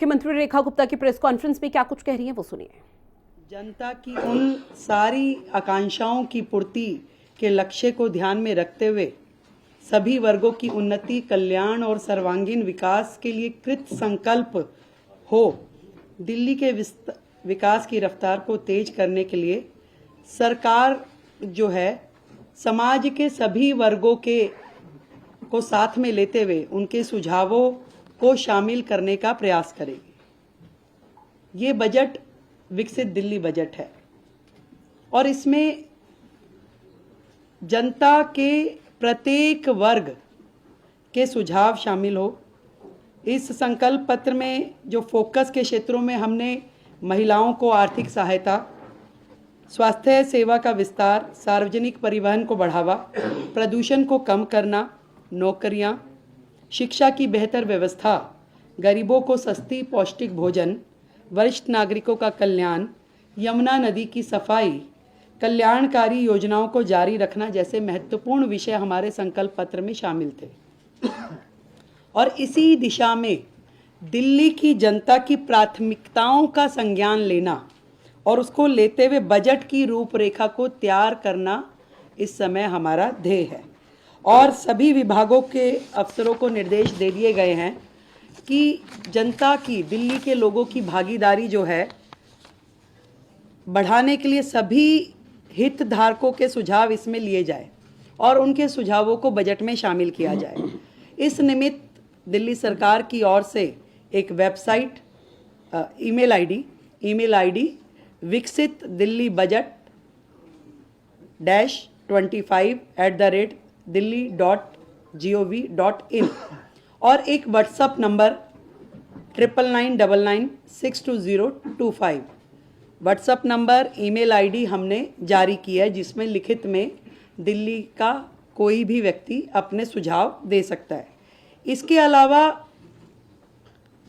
मुख्यमंत्री रेखा गुप्ता की press conference में क्या कुछ कह रही हैं वो सुनिए। जनता की उन सारी आकांक्षाओं की पूर्ति के लक्ष्य को ध्यान में रखते हुए सभी वर्गों की उन्नति, कल्याण और सर्वांगीण विकास के लिए कृत संकल्प हो दिल्ली के विकास की रफ्तार को तेज करने के लिए सरकार जो है समाज के सभी वर्गों को साथ में लेते हुए उनके सुझावों को शामिल करने का प्रयास करेगी। ये बजट विकसित दिल्ली बजट है और इसमें जनता के प्रत्येक वर्ग के सुझाव शामिल हो। इस संकल्प पत्र में जो फोकस के क्षेत्रों में हमने महिलाओं को आर्थिक सहायता, स्वास्थ्य सेवा का विस्तार, सार्वजनिक परिवहन को बढ़ावा, प्रदूषण को कम करना, नौकरियां, शिक्षा की बेहतर व्यवस्था, गरीबों को सस्ती पौष्टिक भोजन, वरिष्ठ नागरिकों का कल्याण, यमुना नदी की सफाई, कल्याणकारी योजनाओं को जारी रखना जैसे महत्वपूर्ण विषय हमारे संकल्प पत्र में शामिल थे। और इसी दिशा में दिल्ली की जनता की प्राथमिकताओं का संज्ञान लेना और उसको लेते हुए बजट की रूपरेखा को तैयार करना इस समय हमारा ध्येय है। और सभी विभागों के अफसरों को निर्देश दे दिए गए हैं कि जनता की, दिल्ली के लोगों की भागीदारी जो है बढ़ाने के लिए सभी हितधारकों के सुझाव इसमें लिए जाए और उनके सुझावों को बजट में शामिल किया जाए। इस निमित्त दिल्ली सरकार की ओर से एक वेबसाइट, ईमेल आईडी विकसित दिल्ली बजट -25@delhi.gov.in और एक WhatsApp number 9999962025 WhatsApp number, email ID हमने जारी की है जिसमें लिखित में दिल्ली का कोई भी व्यक्ति अपने सुझाव दे सकता है। इसके अलावा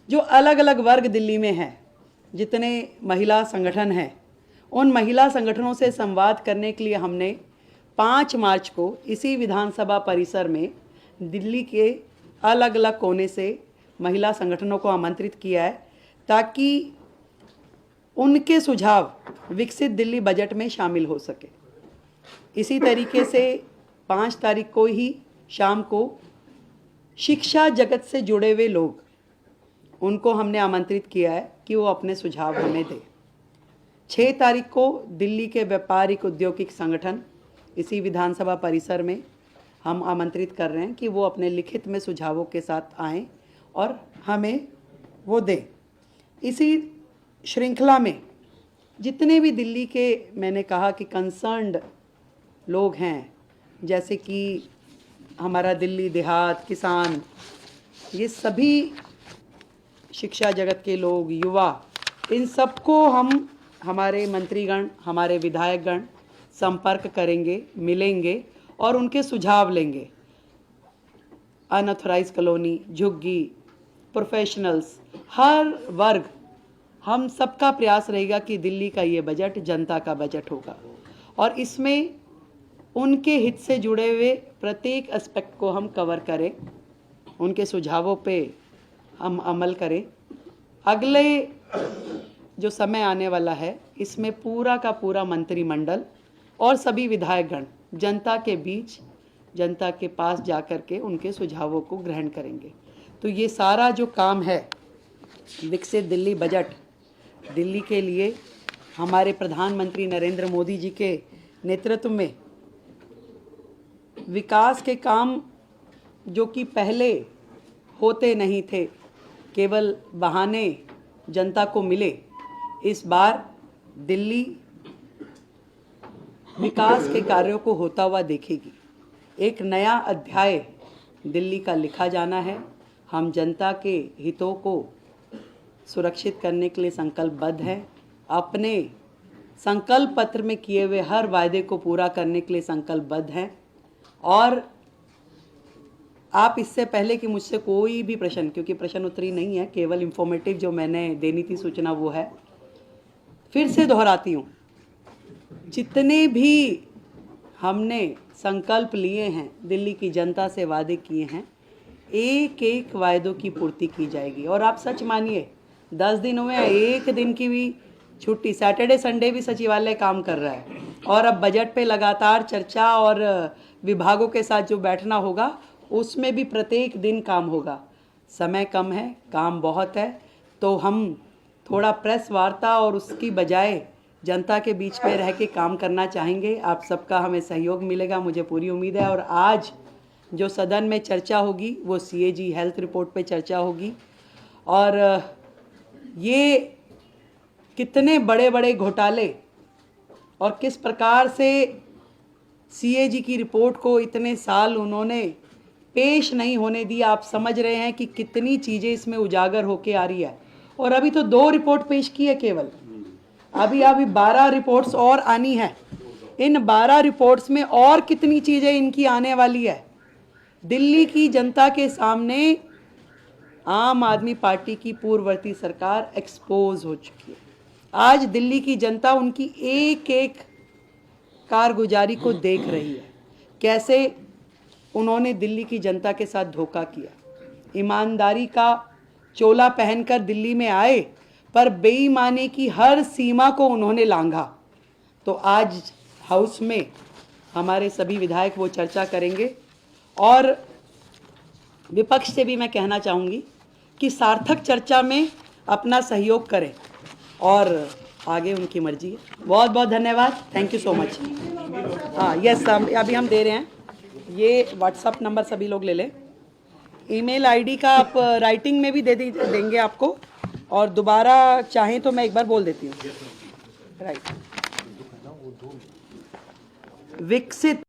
जो अलग अलग वर्ग दिल्ली में हैं, जितने महिला संगठन हैं, उन महिला संगठनों से संवाद करने के लिए हमने 5 मार्च को इसी विधानसभा परिसर में दिल्ली के अलग अलग कोने से महिला संगठनों को आमंत्रित किया है ताकि उनके सुझाव विकसित दिल्ली बजट में शामिल हो सके। इसी तरीके से 5 तारीख को ही शाम को शिक्षा जगत से जुड़े हुए लोग, उनको हमने आमंत्रित किया है कि वो अपने सुझाव हमें दें। 6 तारीख को दिल्ली के व्यापारिक औद्योगिक संगठन इसी विधानसभा परिसर में हम आमंत्रित कर रहे हैं कि वो अपने लिखित में सुझावों के साथ आएं और हमें वो दें। इसी श्रृंखला में जितने भी दिल्ली के, मैंने कहा कि कंसर्न्ड लोग हैं, जैसे कि हमारा दिल्ली देहात, किसान, ये सभी शिक्षा जगत के लोग, युवा, इन सबको हम, हमारे मंत्रीगण, हमारे विधायकगण संपर्क करेंगे, मिलेंगे और उनके सुझाव लेंगे। अनऑथराइज कॉलोनी, झुग्गी, प्रोफेशनल्स, हर वर्ग, हम सबका प्रयास रहेगा कि दिल्ली का ये बजट जनता का बजट होगा और इसमें उनके हित से जुड़े हुए प्रत्येक एस्पेक्ट को हम कवर करें, उनके सुझावों पे हम अमल करें। अगले जो समय आने वाला है इसमें पूरा का पूरा मंत्रिमंडल और सभी विधायकगण जनता के बीच, जनता के पास जाकर के उनके सुझावों को ग्रहण करेंगे। तो ये सारा जो काम है विकसित दिल्ली बजट, दिल्ली के लिए हमारे प्रधानमंत्री नरेंद्र मोदी जी के नेतृत्व में विकास के काम जो कि पहले होते नहीं थे, केवल बहाने जनता को मिले, इस बार दिल्ली विकास के कार्यों को होता हुआ देखेगी। एक नया अध्याय दिल्ली का लिखा जाना है। हम जनता के हितों को सुरक्षित करने के लिए संकल्पबद्ध हैं। अपने संकल्प पत्र में किए हुए हर वायदे को पूरा करने के लिए संकल्पबद्ध हैं। और आप इससे पहले कि मुझसे कोई भी प्रश्न, क्योंकि प्रश्न उत्तरी नहीं है, केवल इंफॉर्मेटिव जो मैंने देनी थी सूचना वो है, फिर से दोहराती हूँ, जितने भी हमने संकल्प लिए हैं, दिल्ली की जनता से वादे किए हैं, एक एक वायदों की पूर्ति की जाएगी। और आप सच मानिए, 10 दिन हुए हैं, एक दिन की भी छुट्टी, सैटरडे संडे भी सचिवालय काम कर रहा है। और अब बजट पे लगातार चर्चा और विभागों के साथ जो बैठना होगा उसमें भी प्रत्येक दिन काम होगा। समय कम है, काम बहुत है, तो हम थोड़ा प्रेस वार्ता और उसकी बजाय जनता के बीच में रह के काम करना चाहेंगे। आप सबका हमें सहयोग मिलेगा, मुझे पूरी उम्मीद है। और आज जो सदन में चर्चा होगी वो CAG हेल्थ रिपोर्ट पे चर्चा होगी, और ये कितने बड़े बड़े घोटाले और किस प्रकार से CAG की रिपोर्ट को इतने साल उन्होंने पेश नहीं होने दी, आप समझ रहे हैं कि कितनी चीज़ें इसमें उजागर होके आ रही है। और अभी तो 2 रिपोर्ट पेश की है केवल, अभी 12 रिपोर्ट्स और आनी है। इन 12 रिपोर्ट्स में और कितनी चीज़ें इनकी आने वाली है। दिल्ली की जनता के सामने आम आदमी पार्टी की पूर्ववर्ती सरकार एक्सपोज हो चुकी है। आज दिल्ली की जनता उनकी एक एक कारगुजारी को देख रही है, कैसे उन्होंने दिल्ली की जनता के साथ धोखा किया। ईमानदारी का चोला पहनकर दिल्ली में आए, पर बेईमानी की हर सीमा को उन्होंने लांघा। तो आज हाउस में हमारे सभी विधायक वो चर्चा करेंगे, और विपक्ष से भी मैं कहना चाहूँगी कि सार्थक चर्चा में अपना सहयोग करें, और आगे उनकी मर्जी है। बहुत बहुत धन्यवाद, थैंक यू सो मच। हाँ यस, अभी हम दे रहे हैं, ये व्हाट्सअप नंबर सभी लोग ले लें। ईमेल आईडी का आप राइटिंग में भी देंगे आपको, और दोबारा चाहें तो मैं एक बार बोल देती हूँ। राइट, विकसित